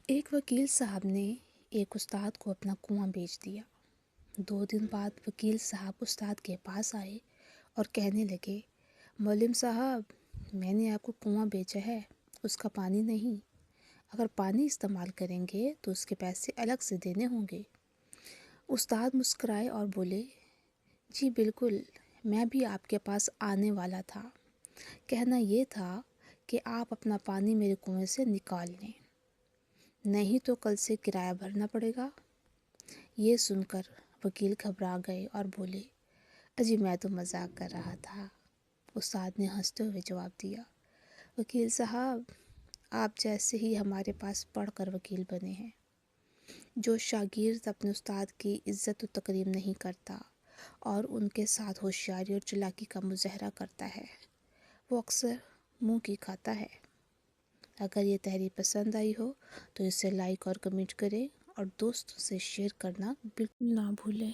ایک وکیل صاحب نے ایک استاد کو اپنا کنواں بیچ دیا۔ 2 دن بعد وکیل صاحب استاد کے پاس آئے اور کہنے لگے، معلم صاحب، میں نے آپ کو کنواں بیچا ہے، اس کا پانی نہیں۔ اگر پانی استعمال کریں گے تو اس کے پیسے الگ سے دینے ہوں گے۔ استاد مسکرائے اور بولے، جی بالکل، میں بھی آپ کے پاس آنے والا تھا۔ کہنا یہ تھا کہ آپ اپنا پانی میرے کنویں سے نکال لیں، نہیں تو کل سے کرایہ بھرنا پڑے گا۔ یہ سن کر وکیل گھبرا گئے اور بولے، اجی میں تو مذاق کر رہا تھا۔ استاد نے ہنستے ہوئے جواب دیا، وکیل صاحب، آپ جیسے ہی ہمارے پاس پڑھ کر وکیل بنے ہیں۔ جو شاگرد اپنے استاد کی عزت و تکریم نہیں کرتا اور ان کے ساتھ ہوشیاری اور چالاکی کا مظاہرہ کرتا ہے، وہ اکثر منہ کی کھاتا ہے۔ اگر یہ تحریر پسند آئی ہو تو اسے لائک اور کمنٹ کریں اور دوستوں سے شیئر کرنا بالکل نہ بھولیں۔